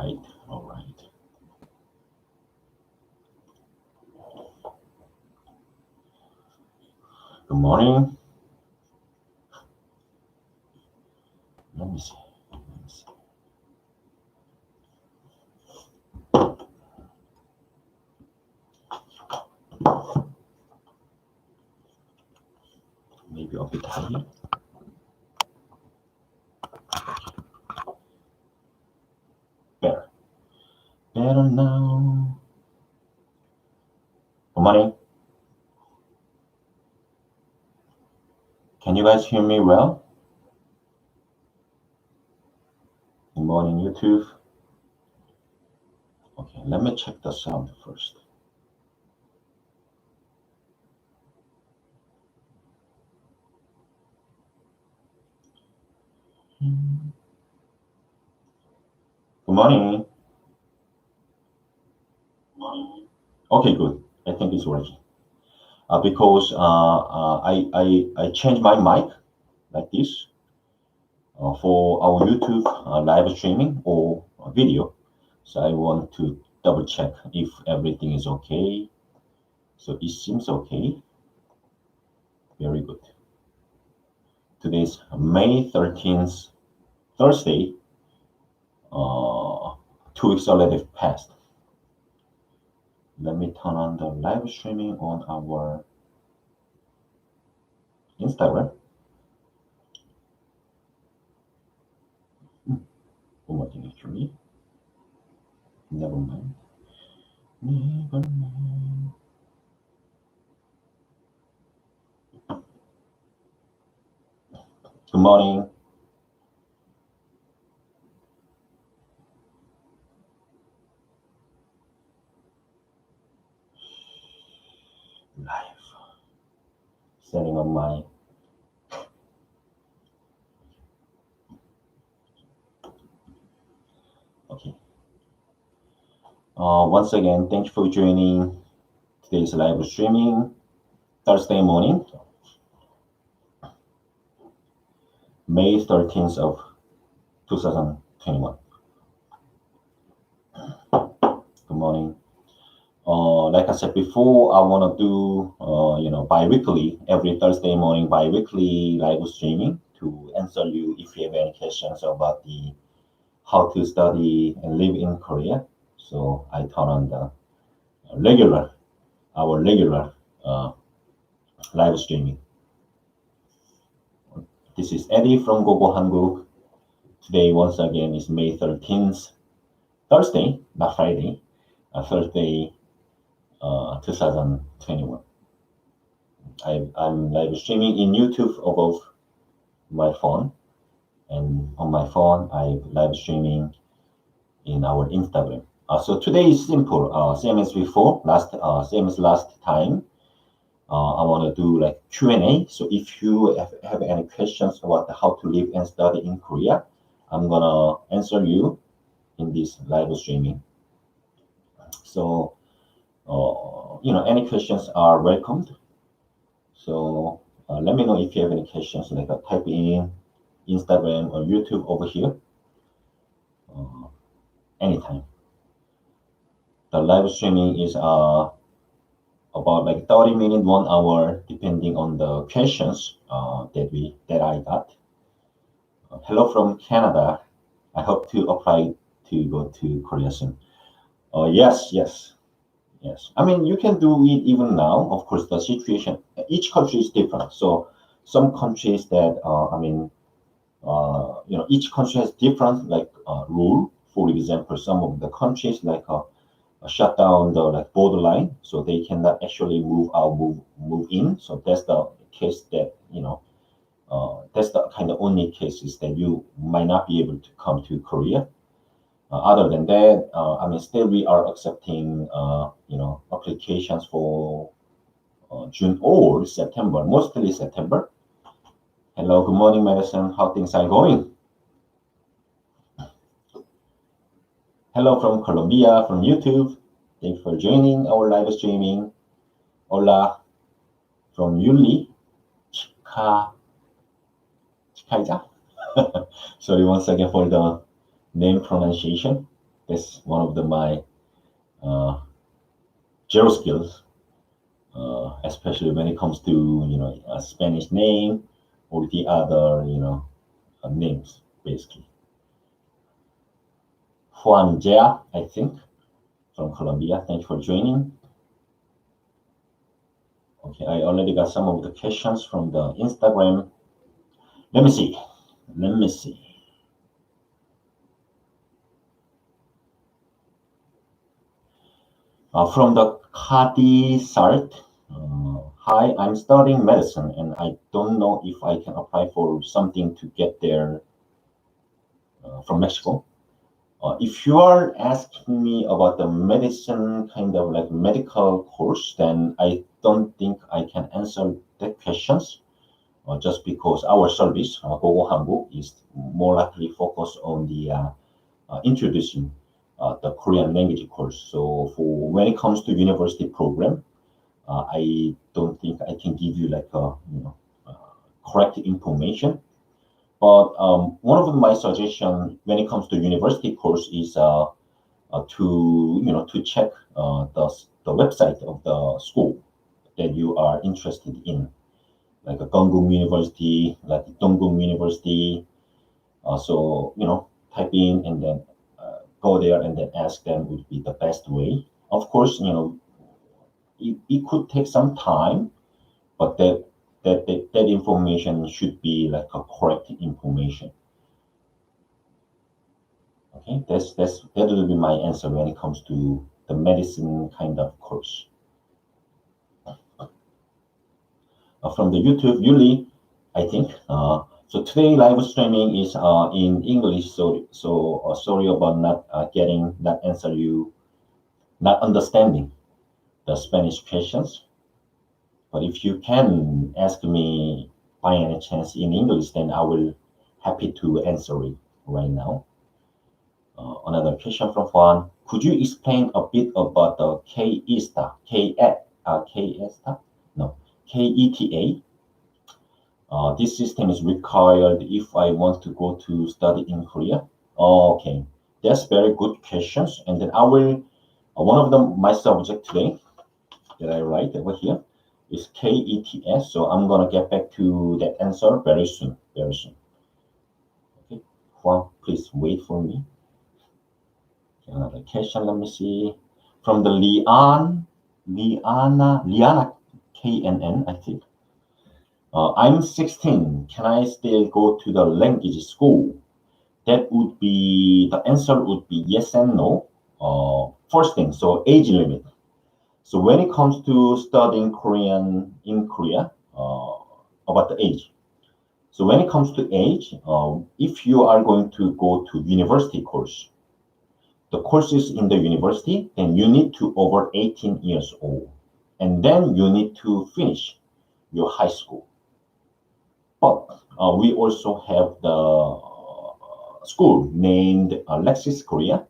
right, all right. Good morning. Let me see. Maybe a bit higher. Better. Better now. Good morning. Can you guys hear me well? Good morning, YouTube. Okay, let me check the sound first. Good morning. Okay, good. I think it's working. Because I changed my mic like this for our YouTube live streaming or video. So I want to double check if everything is okay. So it seems okay. Very good. Today's May 13th, Thursday. 2 weeks already passed. Let me turn on the live streaming on our Instagram. One more thing actually. Never mind. Never mind. Good morning. Live. Setting on my okay. Once again, thank you for joining today's live streaming Thursday morning, May 13th of 2021. Good morning. Like I said before, I want to do, bi-weekly, every Thursday morning, bi-weekly live streaming to answer you if you have any questions about the how to study and live in Korea. So I turn on the our regular live streaming. This is Eddy from Hanguk. Today, once again, is May 13th, Thursday, not Friday, Thursday, 2021. I'm live streaming in YouTube above my phone, and on my phone, I'm live streaming in our Instagram. So today is simple, same as before, same as last time. I want to do like Q&A. So if you have any questions about how to live and study in Korea, I'm gonna answer you in this live streaming. So, any questions are welcomed. So let me know if you have any questions, like type in Instagram or YouTube over here anytime. The live streaming is about like 30 minutes, 1 hour, depending on the questions that I got. Hello from Canada. I hope to apply to go to Korea soon. Yes. I mean, you can do it even now. Of course, the situation, each country is different. So some countries that, each country has different like rule. For example, some of the countries like shut down the like borderline, so they cannot actually move out, move in. So that's the case that that's the kind of only cases that you might not be able to come to Korea. Other than that, still we are accepting, applications for June or September, mostly September. Hello, good morning, Madison. How things are going? Hello from Colombia, from YouTube. Thanks for joining our live streaming. Hola from Yuli, Chikaija. Sorry once again for the name pronunciation. That's one of my zero skills, especially when it comes to a Spanish name or the other names basically. Juan Jia, I think, from Colombia. Thank you for joining. Okay, I already got some of the questions from the Instagram. Let me see. Let me see. From the Kadi Sart. Hi, I'm studying medicine and I don't know if I can apply for something to get there from Mexico. If you are asking me about the medicine kind of like medical course, then I don't think I can answer the questions just because our service, Gogo Hanguk, is more likely focused on the introducing the Korean language course. So for when it comes to university program, I don't think I can give you like a correct information. But one of my suggestion when it comes to university course is to check the website of the school that you are interested in, like a Gonggung University, like Dongguk University. So type in and then go there and then ask them would be the best way. Of course, it could take some time, but that information should be like a correct information. Okay, that will be my answer when it comes to the medicine kind of course. From the YouTube, Yuli, I think. So today live streaming is in English, so sorry about not getting that answer you, not understanding the Spanish questions. But if you can ask me by any chance in English, then I will happy to answer it right now. Another question from Juan. Could you explain a bit about the KETA? KETA? No, KETA. This system is required if I want to go to study in Korea. Okay, that's very good questions. And then I will, one of them, my subject today that I write over here is KETS. So I'm gonna get back to that answer very soon, very soon. Okay, Juan, please wait for me. Another question, let me see. From the Liana KNN, I think. I'm 16. Can I still go to the language school? That would be, the answer would be yes and no. First thing, so age limit. So when it comes to studying Korean in Korea, about the age. So when it comes to age, if you are going to go to university course, the courses in the university, then you need to over 18 years old. And then you need to finish your high school. But we also have the school named Lexis Korea.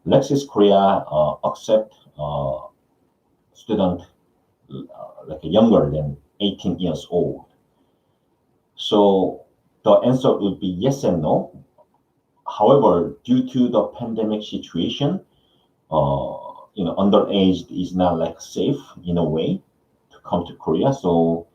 Lexis Korea accept student like younger than 18 years old. So the answer would be yes and no. However, due to the pandemic situation, underage is not like safe in a way to come to Korea. So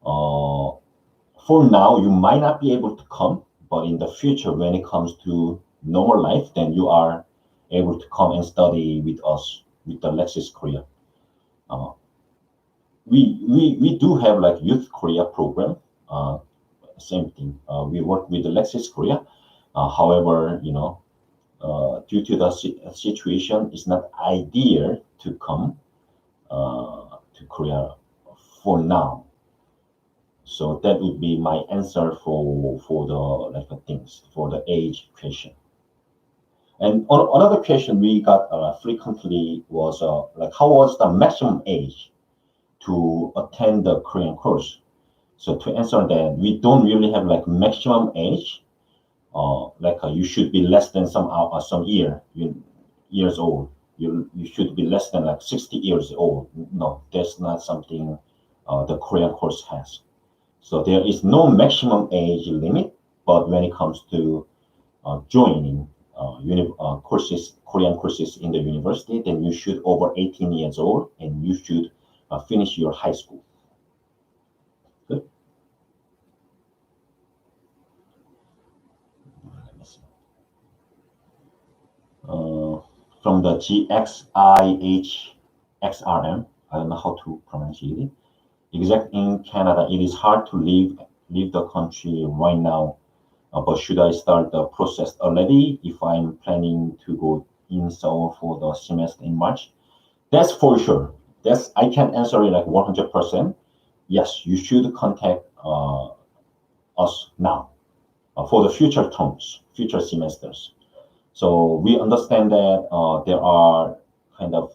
for now, you might not be able to come, but in the future, when it comes to normal life, then you are able to come and study with us with the Lexis Korea. We do have like Youth Korea program. Same thing. We work with the Lexis Korea. However, due to the situation, it's not ideal to come to Korea for now. So that would be my answer for the like things for the age question. And another question we got frequently was like how was the maximum age to attend the Korean course? So to answer that, we don't really have like maximum age. You should be less than some years old. You should be less than like 60 years old. No, that's not something the Korean course has. So there is no maximum age limit, but when it comes to joining courses, Korean courses in the university, then you should over 18 years old and you should finish your high school. Good. Let me see. From the GXIHXRM, I don't know how to pronounce it. Exact in Canada, it is hard to leave the country right now. But should I start the process already if I'm planning to go in Seoul for the semester in March? That's for sure. I can answer it like 100%. Yes, you should contact us now for the future terms, future semesters. So we understand that there are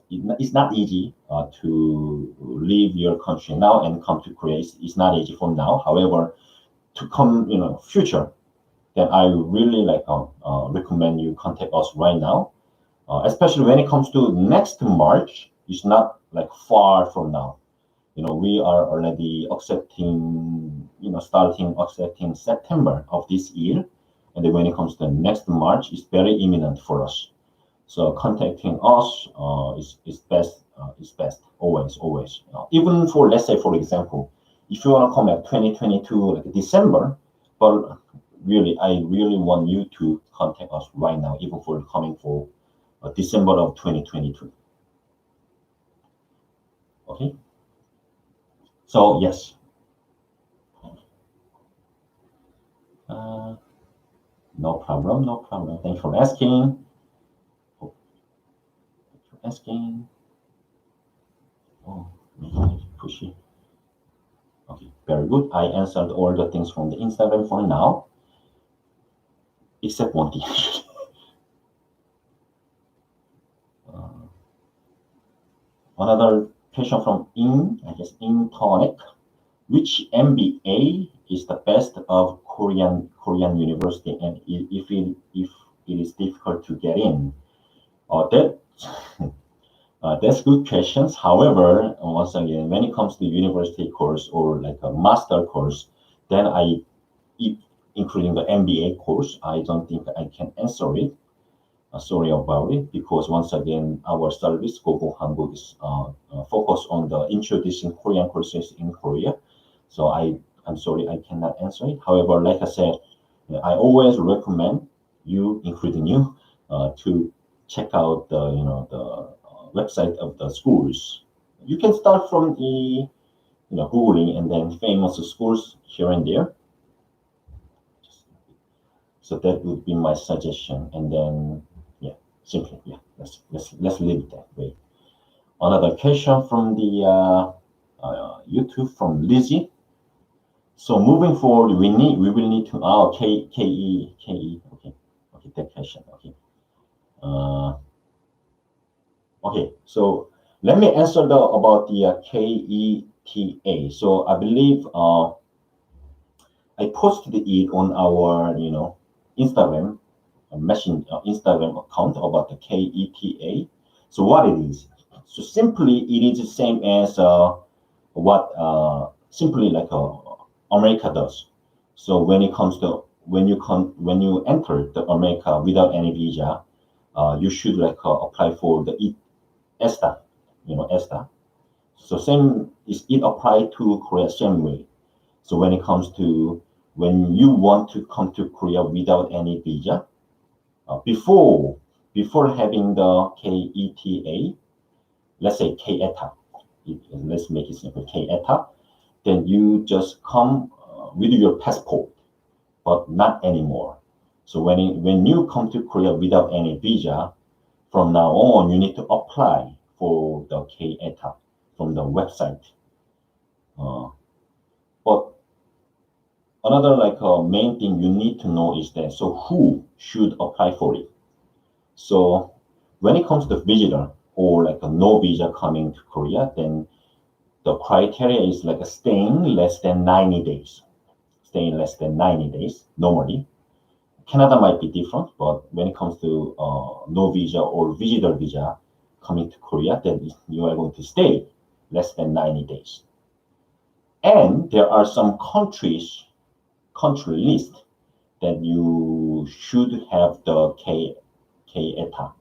it's not easy to leave your country now and come to Korea. It's not easy for now. However, to come, future, then I really recommend you contact us right now, especially when it comes to next March. It's not like far from now. We are already accepting, starting accepting September of this year, and then when it comes to next March, it's very imminent for us. So contacting us is best. Is best always, always. Even for, let's say, for example, if you want to come at 2022 like December, but really, I really want you to contact us right now, even for coming for December of 2022. Okay. So yes. No problem, no problem. Thanks for asking. Oh, pushy. Okay, very good. I answered all the things from the Instagram for now, except one thing. Another question from Intonic. Which MBA is the best of Korean university, and if it is difficult to get in? That's good questions. However, once again, when it comes to university course or like a master course, then including the MBA course, I don't think I can answer it. Sorry about it, because once again, our service, Global Hanguk, is focused on the introducing Korean courses in Korea. So I'm sorry, I cannot answer it. However, like I said, I always recommend you, including you, to check out the website of the schools. You can start from the Googling and then famous schools here and there. So that would be my suggestion. And then simply let's leave it that way. Another question from the YouTube from Lizzie. So moving forward, we will need to KE okay that question okay. So let me answer about the KETA. So I believe I posted it on our Instagram Instagram account about the KETA. So what it is? So simply it is the same as what simply like America does. So when it comes to when you enter the America without any visa, you should apply for the ESTA, ESTA. So same is it apply to Korea same way. So when it comes to when you want to come to Korea without any visa, before having the KETA, let's say KETA, let's make it simple, KETA, then you just come with your passport, but not anymore. So when you come to Korea without any visa, from now on you need to apply for the KETA from the website. But another main thing you need to know is that who should apply for it. So when it comes to visitor or a no visa coming to Korea, then the criteria is staying less than 90 days. Staying less than 90 days normally. Canada might be different, but when it comes to no visa or visitor visa coming to Korea, then you are going to stay less than 90 days. And there are some country list that you should have the KETA.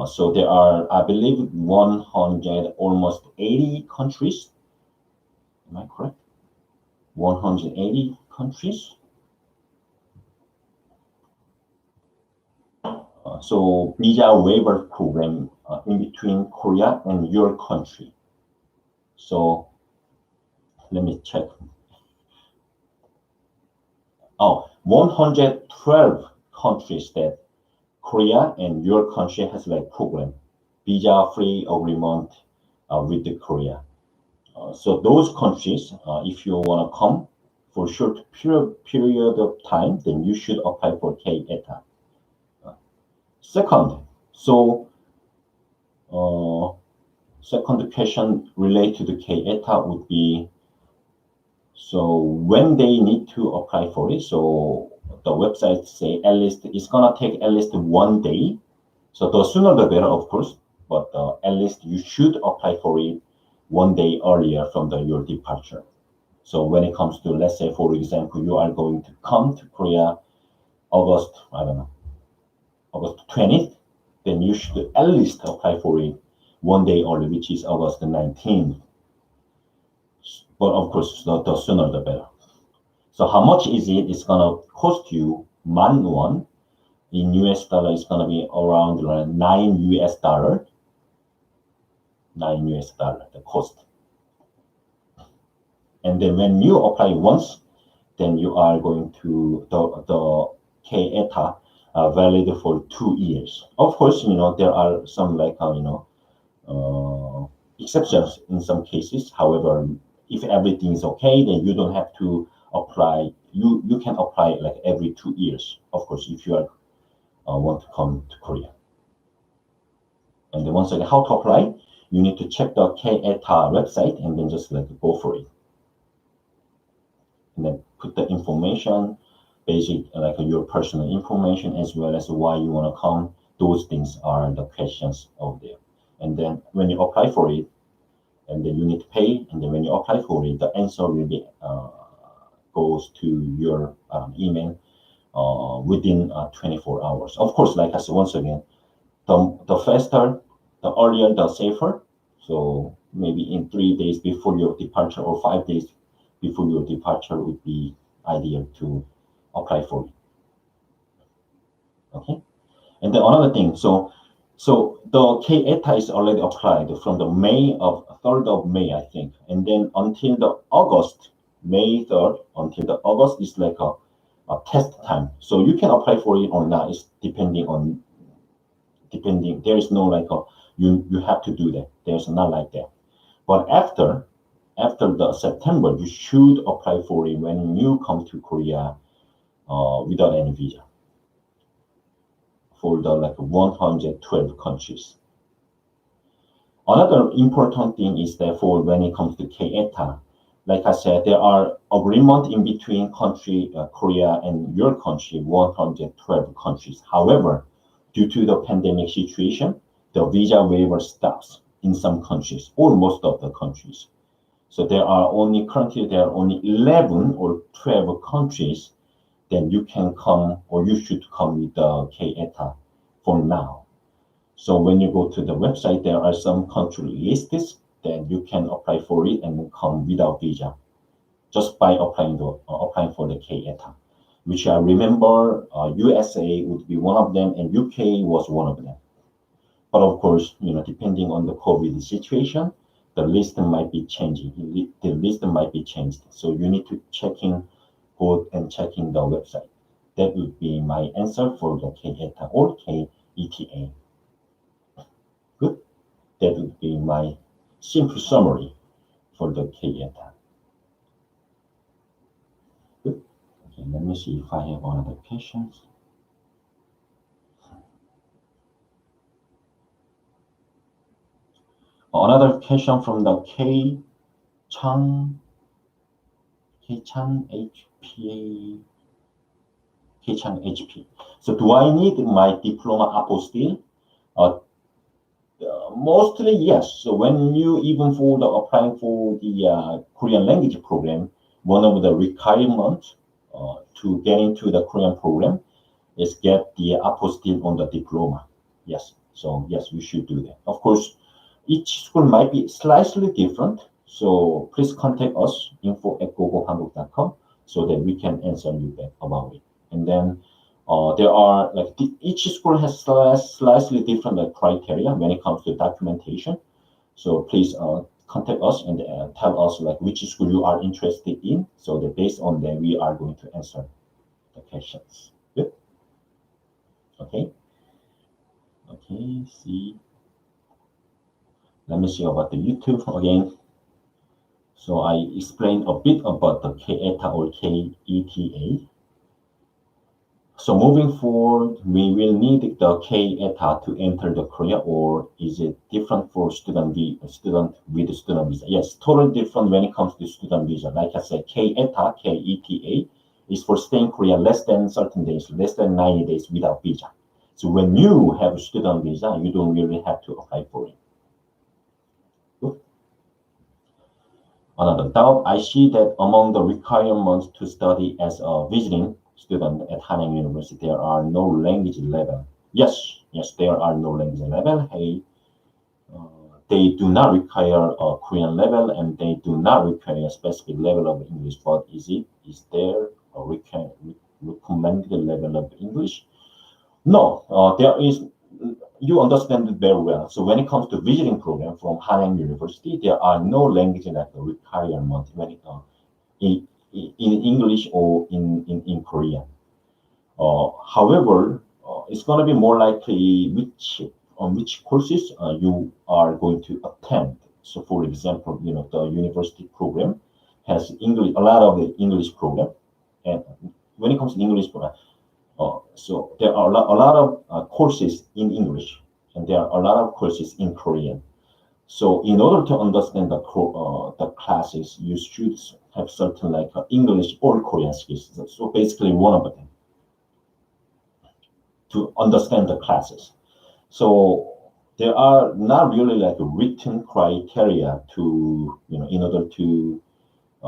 So there are, I believe, 100, almost 80 countries. Am I correct? 180 countries. So visa waiver program in between Korea and your country. So let me check. Oh, 112 countries that Korea and your country has like program, visa-free agreement with the Korea. So those countries, if you want to come for a short period of time, then you should apply for KETA. Second, so second question related to KETA would be, so when they need to apply for it, so the website say at least it's gonna take at least 1 day. So the sooner the better, of course, but at least you should apply for it 1 day earlier from your departure. So when it comes to, let's say, for example, you are going to come to Korea August, I don't know, August 20th, then you should at least apply for it 1 day early, which is August 19th. But of course, the sooner the better. So how much is it? It's gonna cost you $10,000. In US dollar, it's gonna be around $9 US. $9 US, the cost. And then when you apply once, then you are going to the KETA valid for 2 years. Of course, there are some like exceptions in some cases. However, if everything is okay, then you don't have to apply. You can apply like every 2 years. Of course, if you are want to come to Korea. And then once again, how to apply? You need to check the KETA website and then just like go for it. And then put the information, basic like your personal information, as well as why you want to come. Those things are the questions out there. And then when you apply for it, and then you need to pay, and then when you apply for it, the answer will be goes to your email within 24 hours. Of course, like I said, once again, the faster, the earlier, the safer. So maybe in 3 days before your departure or 5 days before your departure would be ideal to apply for it. Okay. And then another thing, so the KETA is already applied from the 3rd of May, I think. And then until the August, May 3rd, until the August is like a test time. So you can apply for it or not. It's depending. There is no like you have to do that. There's not like that. But after the September, you should apply for it when you come to Korea without any visa for the like 112 countries. Another important thing is that for when it comes to KETA, like I said, there are agreement in between Korea and your country, 112 countries. However, due to the pandemic situation, the visa waiver stops in some countries or most of the countries. So currently there are only 11 or 12 countries that you can come or you should come with the KETA for now. So when you go to the website, there are some country lists that you can apply for it and come without visa, just by applying for the KETA, which I remember USA would be one of them and UK was one of them. But of course, depending on the COVID situation, the list might be changing. The list might be changed. So you need to go and checking the website. That would be my answer for the KETA or KETA. Good. That would be my simple summary for the KETA. Good. Okay, let me see if I have other questions. Another question from the K-Chan HP. So do I need my diploma apostille? Mostly yes. So when you even for the applying for the Korean language program, one of the requirements to get into the Korean program, is get the apostille on the diploma. Yes, so yes, you should do that. Of course, each school might be slightly different, so please contact us info@gogohanguk.com so that we can answer you back about it. And then there are like each school has slightly different criteria when it comes to documentation. So please contact us and tell us like which school you are interested in, so that based on that we are going to answer the questions. Good. Okay. Okay. See. Let me see about the YouTube again. So I explained a bit about the KETA or KETA. So moving forward, we will need the KETA to enter the Korea, or is it different for student with student visa? Yes, totally different when it comes to student visa. Like I said, KETA, KETA is for staying in Korea less than certain days, less than 90 days without visa. So when you have a student visa, you don't really have to apply for it. Good. Another doubt, I see that among the requirements to study as a visiting student at Hanyang University, there are no language level. Yes, there are no language level. Hey, they do not require a Korean level, and they do not require a specific level of English. But is there a recommended level of English? No, there is. You understand it very well. So when it comes to visiting program from Hanyang University, there are no language like requirement when it in English or in Korean. However, it's going to be more likely which courses you are going to attend. So, for example, the university program has English, a lot of the English program, and when it comes to English program, so there are a lot of courses in English, and there are a lot of courses in Korean. So in order to understand the classes, you should have certain like English or Korean skills. So basically one of them to understand the classes. So there are not really like written criteria to, in order to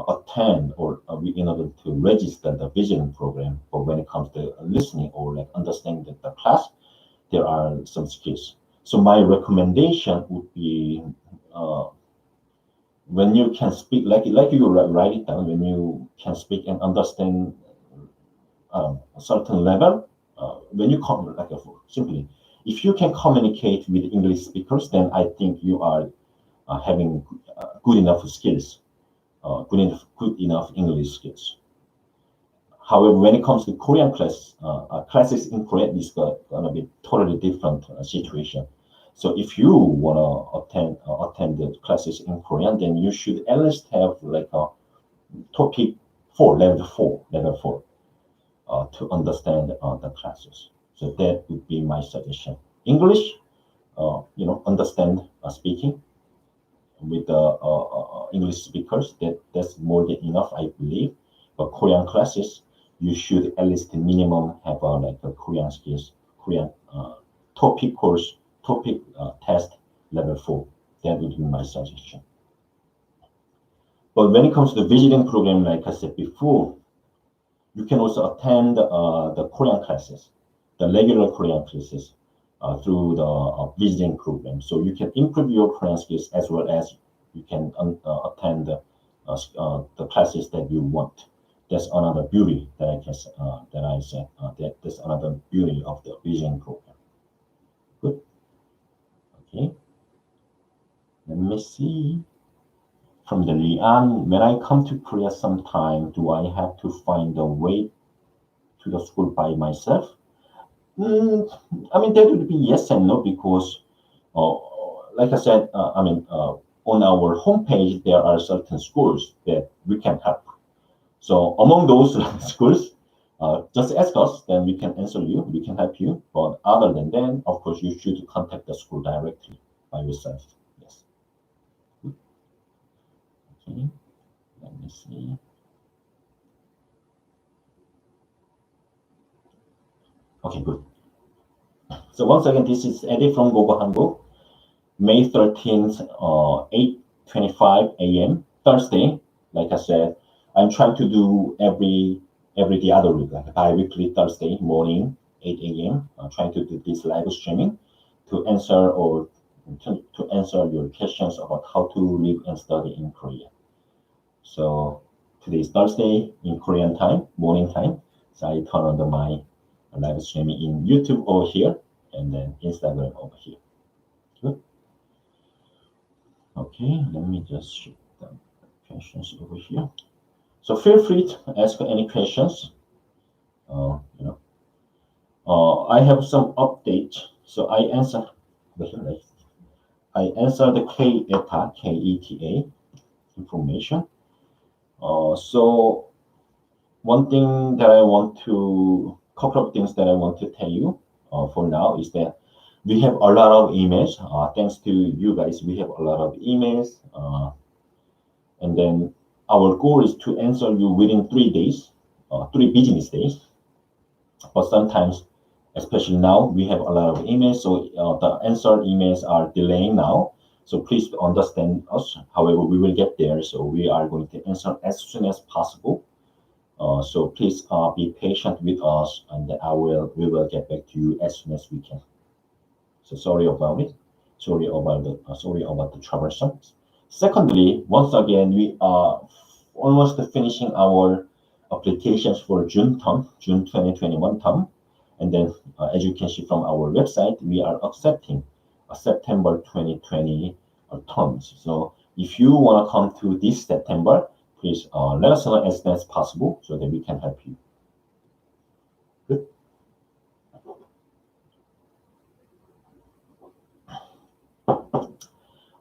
attend or in order to register the visioning program. But when it comes to listening or like understanding the class, there are some skills. So my recommendation would be when you can speak, like you write it down, when you can speak and understand a certain level, when you come like simply, if you can communicate with English speakers, then I think you are having good enough skills, good enough English skills. However, when it comes to Korean classes in Korean is gonna be totally different situation. So if you wanna attend the classes in Korean, then you should at least have like a topic level four, to understand the classes. So that would be my suggestion. English, understand speaking with the English speakers. That's more than enough, I believe. But Korean classes, you should at least minimum have like a Korean skills, Korean topic test level 4. That would be my suggestion. But when it comes to the visiting program, like I said before, you can also attend the Korean classes, the regular Korean classes through the visiting program. So you can improve your Korean skills as well as you can attend the classes that you want. That's another beauty that I said. That's another beauty of the visiting program. Good. Okay. Let me see. From the Lian, when I come to Korea sometime, do I have to find a way to the school by myself? I mean, that would be yes and no, because, like I said, on our homepage, there are certain schools that we can help. So among those schools, just ask us, then we can answer you, we can help you. But other than that, of course, you should contact the school directly by yourself. Yes. Okay. Let me see. Okay, good. So once again, this is Eddy from Gogo Hanguk, May 13th, 8:25 a.m. Thursday. Like I said, I'm trying to do every the other week, like bi-weekly Thursday morning, 8 a.m. Trying to do this live streaming to answer or to answer your questions about how to live and study in Korea. So today is Thursday in Korean time, morning time. So I turn on my live streaming in YouTube over here and then Instagram over here. Good. Okay, let me just shift the questions over here. So feel free to ask any questions. I have some update. So I answer the KETA, KETA information. So one thing that couple of things that I want to tell you for now is that we have a lot of emails. Thanks to you guys, we have a lot of emails. And then our goal is to answer you within 3 days, 3 business days. But sometimes, especially now, we have a lot of emails, so the answer emails are delaying now. So please understand us. However, we will get there, so we are going to answer as soon as possible. So please be patient with us, and we will get back to you as soon as we can. So sorry about it. Sorry about the troublesome. Secondly, once again, we are almost finishing our applications for June 2021 term. And then, as you can see from our website, we are accepting September 2020 terms. So if you want to come to this September, please let us know as soon as possible so that we can help you. Good.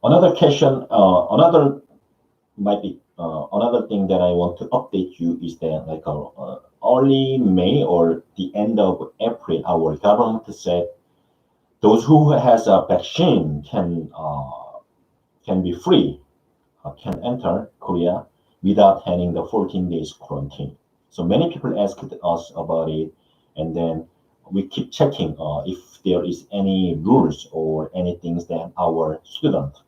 Another question, another thing that I want to update you is that like early May or the end of April, our government said those who has a vaccine can be free, can enter Korea without having the 14 days quarantine. So many people asked us about it, and then we keep checking if there is any rules or anything that our students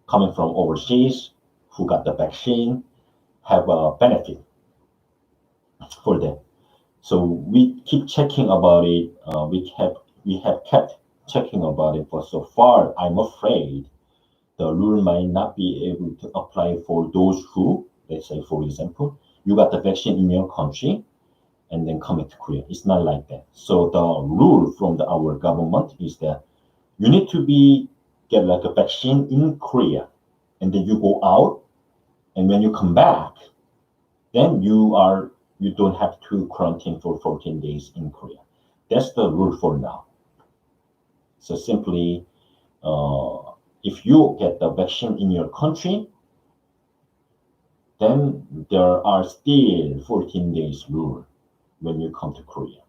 coming from overseas who got the vaccine have a benefit for them. So we keep checking about it. We have kept checking about it, but so far I'm afraid the rule might not be able to apply for those who, let's say for example, you got the vaccine in your country and then coming to Korea. It's not like that. So the rule from our government is that you need to get like a vaccine in Korea, and then you go out, and when you come back, then you don't have to quarantine for 14 days in Korea. That's the rule for now. So simply, if you get the vaccine in your country, then there are still 14 days rule when you come to Korea.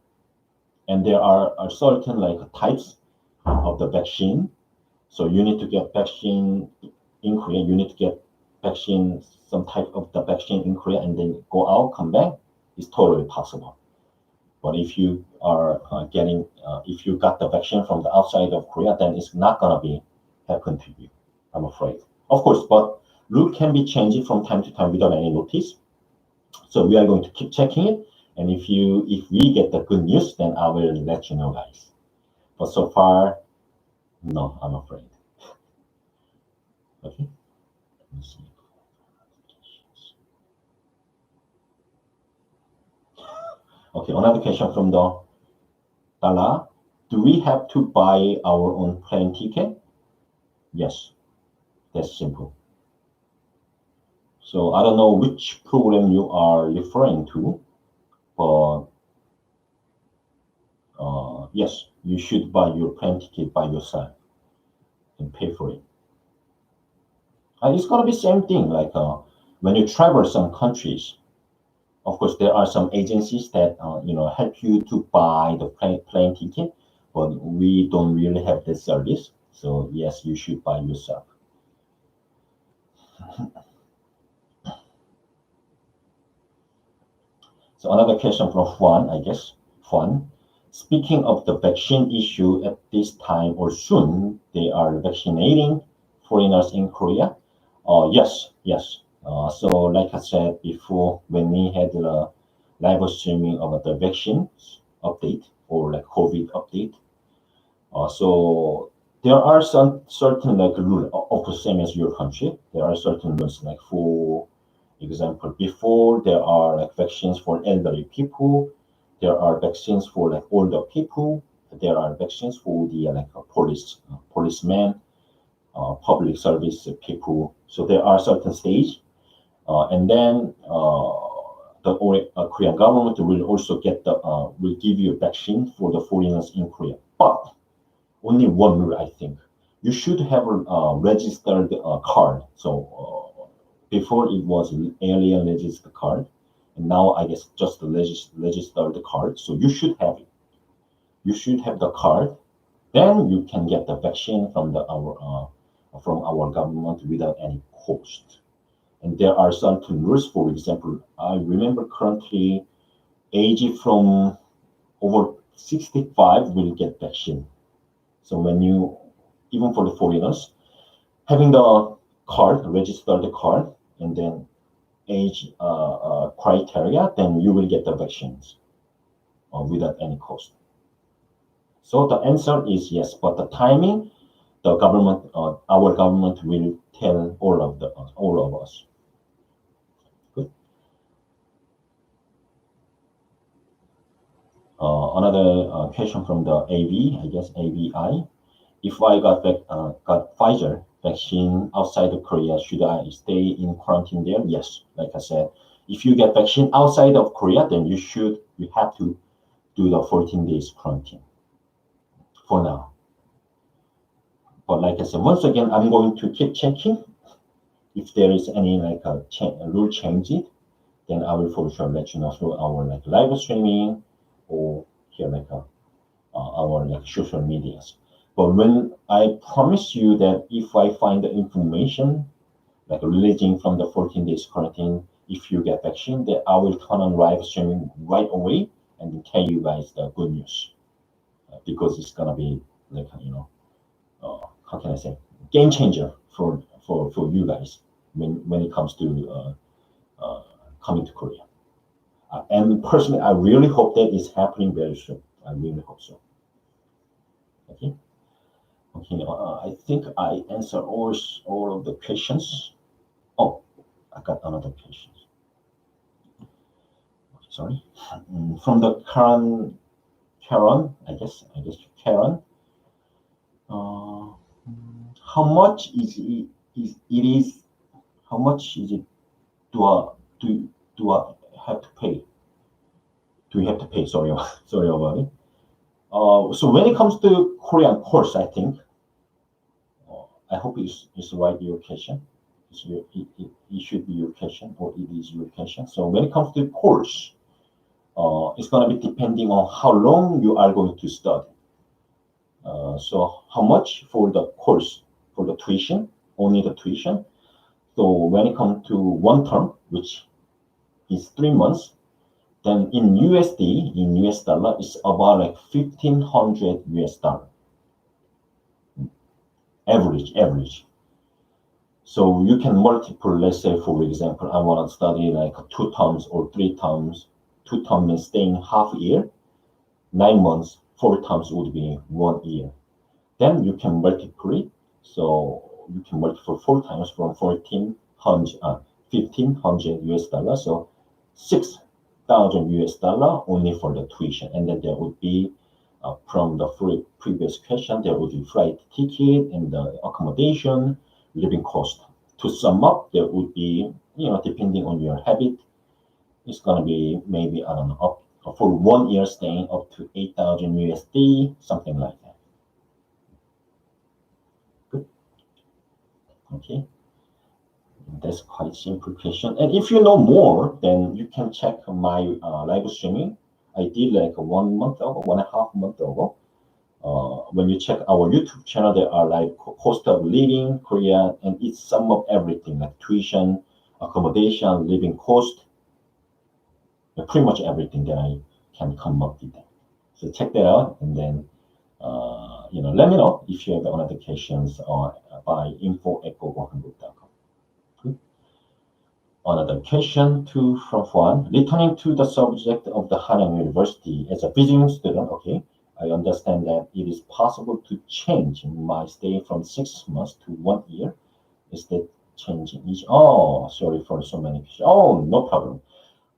And there are certain like types of the vaccine. So you need to get vaccine in Korea. You need to get vaccine, some type of the vaccine in Korea, and then go out, come back. It's totally possible. But if you are if you got the vaccine from the outside of Korea, then it's not gonna happen to you, I'm afraid. Of course, but rule can be changed from time to time without any notice. So we are going to keep checking it, and if we get the good news, then I will let you know, guys. But so far, no, I'm afraid. Okay. Let's see. Okay, another question from the Dala. Do we have to buy our own plane ticket? Yes, that's simple. So I don't know which program you are referring to, but yes, you should buy your plane ticket by yourself and pay for it. It's gonna be same thing like when you travel some countries. Of course, there are some agencies that help you to buy the plane ticket, but we don't really have this service. So yes, you should buy yourself. So another question from Juan, I guess. Juan, speaking of the vaccine issue at this time or soon, they are vaccinating foreigners in Korea. Yes. So like I said before, when we had the live streaming of the vaccines update or like COVID update. So there are some certain like rule, of course, same as your country. There are certain rules, like for example, before there are like vaccines for elderly people, there are vaccines for like older people, there are vaccines for the like policemen, public service people. So there are certain stage, and then the Korean government will also get the will give you a vaccine for the foreigners in Korea, but only one rule, I think. You should have a registered card. So before it was alien registered card, and now I guess just the registered card. So you should have it. You should have the card. Then you can get the vaccine from our government without any cost. And there are certain rules. For example, I remember currently age from over 65 will get vaccine. So when you, even for the foreigners, having the card, register the card, and then age criteria, then you will get the vaccines without any cost. So the answer is yes, but the timing, the government, our government will tell all of us. Good. Another question from the AV, I guess AVI. If I got Pfizer vaccine outside of Korea, should I stay in quarantine there? Yes, like I said, if you get vaccine outside of Korea, then you have to do the 14 days quarantine for now. But like I said, once again, I'm going to keep checking. If there is any like a rule change it, then I will for sure let you know through our like live streaming or here like our like social medias. But when I promise you that if I find the information like releasing from the 14 days quarantine, if you get vaccine, then I will turn on live streaming right away and tell you guys the good news because it's gonna be like how can I say, game changer for you guys when it comes to coming to Korea. And personally, I really hope that is happening very soon. I really hope so. Okay. Okay. I think I answered all of the questions. Oh, I got another question. Sorry. From the Karen, I guess Karen. How much is it? How much is it? Do I have to pay? Do we have to pay? Sorry, sorry about it. So when it comes to Korean course, I think I hope it's right your question. It should be your question or it is your question. So when it comes to course, it's going to be depending on how long you are going to study. So how much for the course, for the tuition, only the tuition. So when it comes to one term, which is 3 months, then in USD, in US dollar, it's about like 1,500 US dollar. Average. So you can multiple, let's say, for example, I want to study like 2 terms or 3 terms. 2 terms means staying half a year. 9 months, 4 terms would be 1 year. Then you can multiply it. So you can multiply 4 times from 1,500 US dollar. So 6,000 US dollar only for the tuition. And then there would be from the previous question, there would be flight ticket and the accommodation, living cost. To sum up, there would be, depending on your habit, it's gonna be maybe, I don't know, up for 1 year staying up to 8,000 USD, something like that. Good. Okay. That's quite simple question. And if you know more, then you can check my live streaming. I did like 1 month ago, 1.5 months ago. When you check our YouTube channel, there are like cost of living Korea, and it's sum of everything like tuition, accommodation, living cost, pretty much everything that I can come up with. So check that out, and then let me know if you have other questions by info@gogohanguk.com. Another question from Juan. Returning to the subject of the Hanyang University as a visiting student, okay, I understand that it is possible to change my stay from 6 months to 1 year. Is that changing each? Oh, sorry for so many questions. Oh, no problem.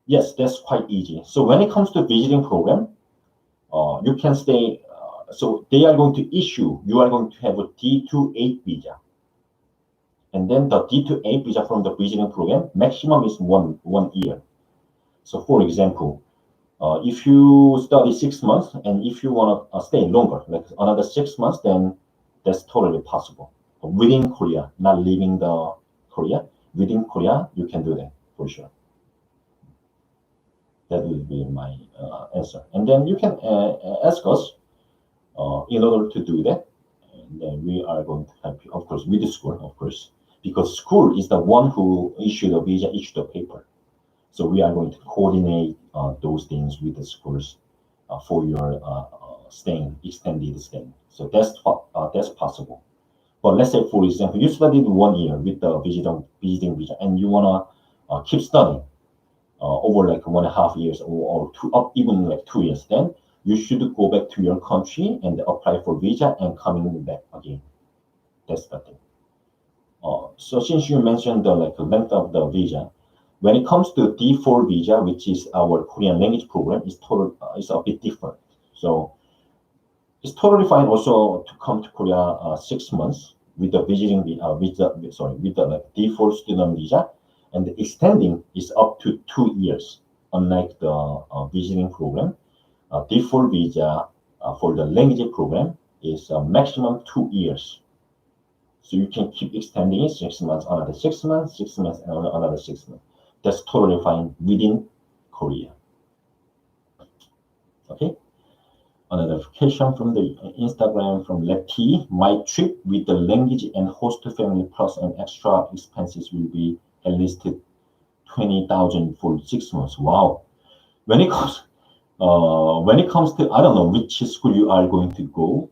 Yes, that's quite easy. So when it comes to visiting program, you can stay. So they are going to issue. You are going to have a D28 visa, and then the D28 visa from the visiting program maximum is one year. So for example, if you study 6 months and if you want to stay longer, like another 6 months, then that's totally possible. Within Korea, not leaving the Korea. Within Korea, you can do that for sure. That will be my answer. And then you can ask us in order to do that. And then we are going to help you, of course, with the school, of course, because school is the one who issued the visa, issued the paper. So we are going to coordinate those things with the schools for your staying, extended staying. So that's possible. But let's say, for example, you studied 1 year with the visiting visa, and you wanna keep studying over like 1.5 years or two, up even like 2 years. Then you should go back to your country and apply for visa and coming back again. That's the thing. So since you mentioned the like length of the visa, when it comes to D4 visa, which is our Korean language program, is a bit different. So it's totally fine also to come to Korea 6 months with the with the like D4 student visa, and the extending is up to 2 years, unlike the visiting program. D4 visa for the language program is maximum 2 years. So you can keep extending it 6 months, another 6 months, 6 months, and another 6 months. That's totally fine within Korea. Okay. Another question from the Instagram from Letty. My trip with the language and host family plus and extra expenses will be at least 20,000 for 6 months. Wow. When it comes to, I don't know which school you are going to go,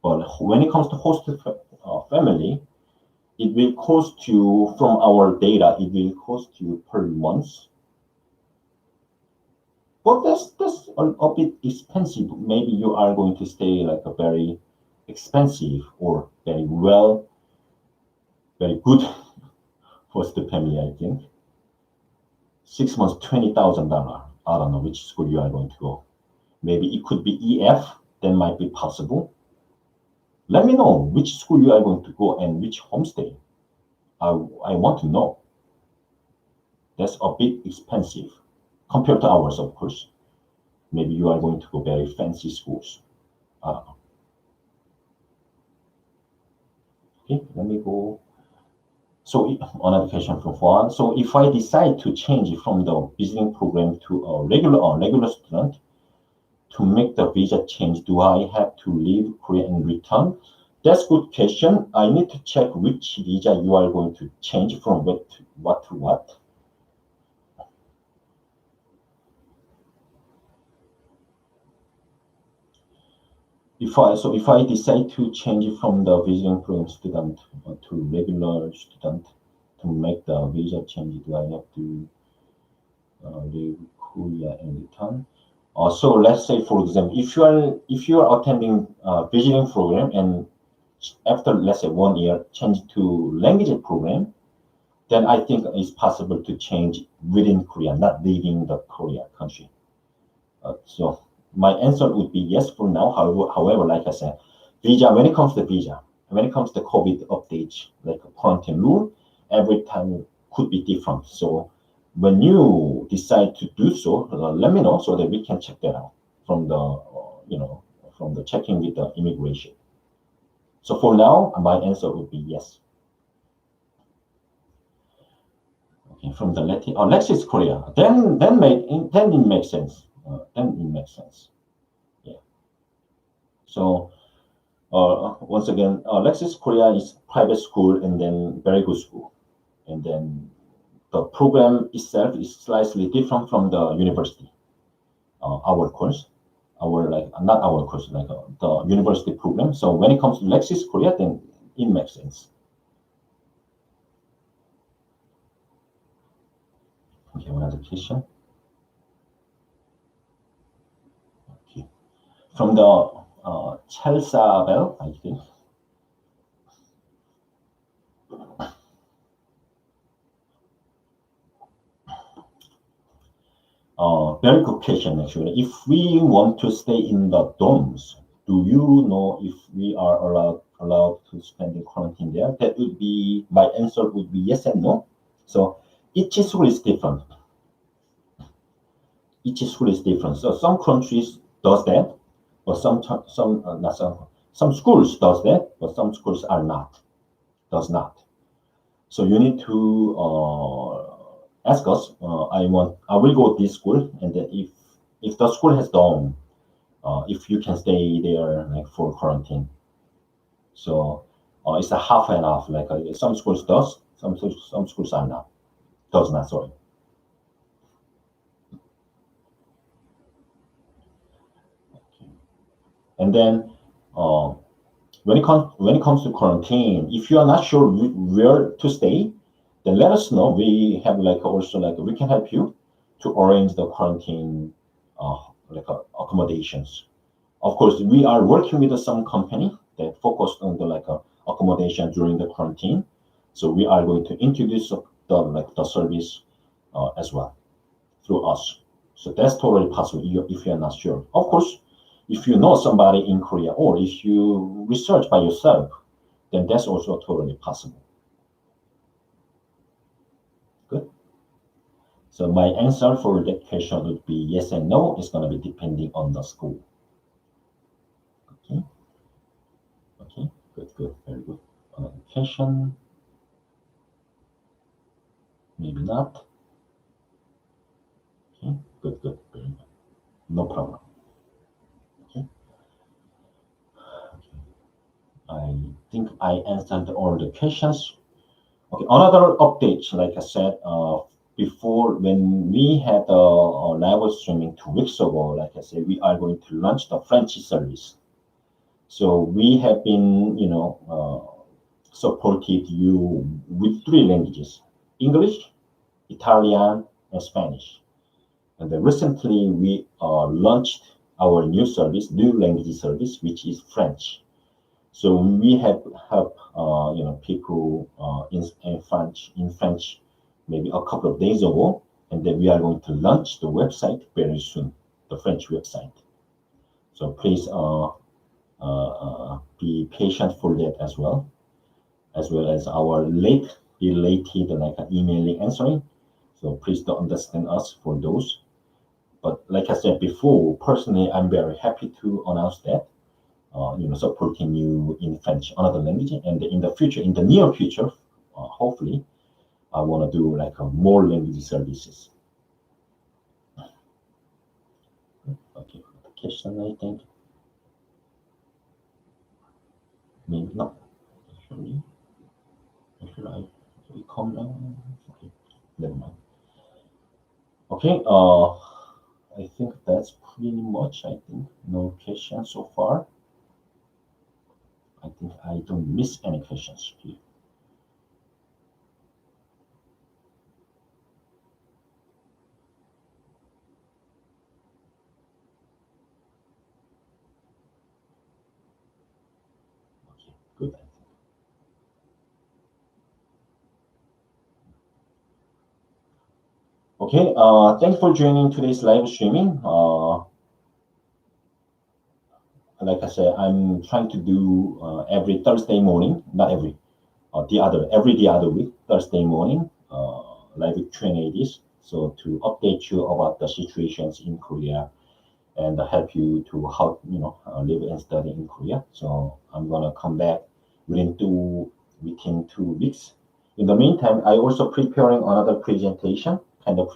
but when it comes to host family, it will cost you, from our data, it will cost you per month. But that's a bit expensive. Maybe you are going to stay like a very expensive or very good host family, I think. 6 months, $20,000. I don't know which school you are going to go. Maybe it could be EF, that might be possible. Let me know which school you are going to go and which homestay. I want to know. That's a bit expensive compared to ours, of course. Maybe you are going to go very fancy schools. I don't know. Okay, let me go. So another question from Juan. So if I decide to change from the visiting program to a regular student, to make the visa change, do I have to leave Korea and return? That's a good question. I need to check which visa you are going to change from what to what. If I decide to change from the visiting program student to regular student, to make the visa change, do I have to leave Korea and return? So let's say, for example, if you are attending visiting program and after, let's say, 1 year change to language program, then I think it's possible to change within Korea, not leaving the Korea country. So my answer would be yes for now. However, like I said, when it comes to COVID updates, like a quarantine rule, every time could be different. So when you decide to do so, let me know so that we can check that out from the checking with the immigration. So for now, my answer would be yes. Okay, from the Lexis Korea, then it makes sense. Then it makes sense. Yeah. So once again, Lexis Korea is private school and then very good school, and then the program itself is slightly different from the university. Our course, not our course, like the university program. So when it comes to Lexis Korea, then it makes sense. Okay, another question. Okay. From the Chelsea Bell, I think. Very good question, actually. If we want to stay in the dorms, do you know if we are allowed to spend the quarantine there? That would be, my answer would be yes and no. So each school is different. Each school is different. So some countries does that, but not some schools does that, but some schools are not, does not. So you need to ask us. I will go to this school, and then if the school has done, if you can stay there like for quarantine. So it's a half and half. Like some schools does, some schools are not, does not. Sorry. And then when it comes to quarantine, if you are not sure where to stay, then let us know. We have like also like we can help you to arrange the quarantine accommodations. Of course, we are working with some company that focused on the accommodation during the quarantine. So we are going to introduce the service as well through us. So that's totally possible if you are not sure. Of course, if you know somebody in Korea or if you research by yourself, then that's also totally possible. Good. So my answer for that question would be yes and no. It's going to be depending on the school. Okay. Okay. Good. Very good. Another question. Maybe not. Okay. Good. Very good. No problem. Okay. I think I answered all the questions. Okay, another update, like I said before, when we had a live streaming 2 weeks ago, like I said, we are going to launch the French service. So we have been, supported you with 3 languages: English, Italian, and Spanish. And then recently we launched our new language service, which is French. So we have helped people in French maybe a couple of days ago, and then we are going to launch the website very soon, the French website. So please be patient for that as well as our related like emailing answering. So please don't understand us for those. But like I said before, personally, I'm very happy to announce that supporting you in French, another language, and in the future, in the near future, hopefully, I want to do like more language services. Okay, question, I think. Maybe not. Should I calm down? Okay, never mind. Okay, I think that's pretty much. I think no questions so far. I think I don't miss any questions here. Okay, good. Okay, thanks for joining today's live streaming. Like I said, I'm trying to do every Thursday morning, not every, the other week, Thursday morning, live Q&A this. So to update you about the situations in Korea and help you to how live and study in Korea. So I'm gonna come back within 2 weeks. In the meantime, I also preparing another presentation, that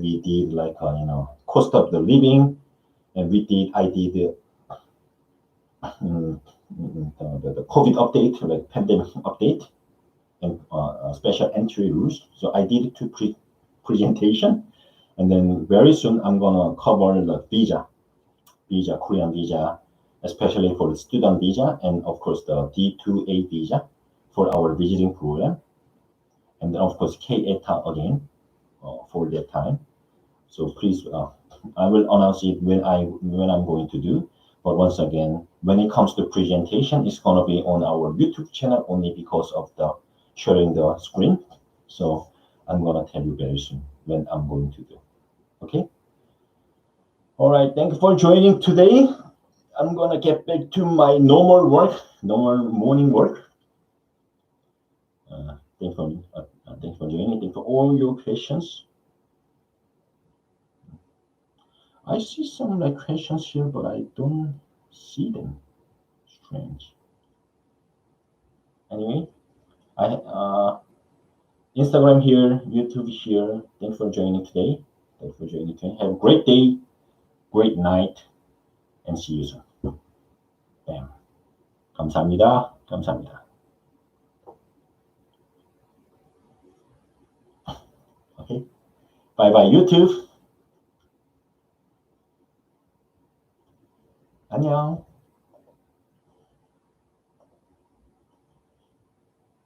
we did like cost of the living, and I did the COVID update, like pandemic update, and special entry rules. So I did two presentation, and then very soon I'm gonna cover the Korean visa, especially for the student visa, and of course the D2A visa for our visiting program. and then of course KETA again for that time. So please, I will announce it when I'm going to do. But once again, when it comes to presentation, it's gonna be on our YouTube channel only because of the sharing the screen. So I'm gonna tell you very soon when I'm going to do. Okay. All right. Thank you for joining today. I'm gonna get back to my normal work, normal morning work. Thanks for joining. Thanks for all your questions. I see some like questions here, but I don't see them. Strange. Anyway, I Instagram here, YouTube here. Thanks for joining today. Thanks for joining today. Have a great day, great night, and see you soon. Bam. 감사합니다. 감사합니다. Okay. Bye bye YouTube. 안녕.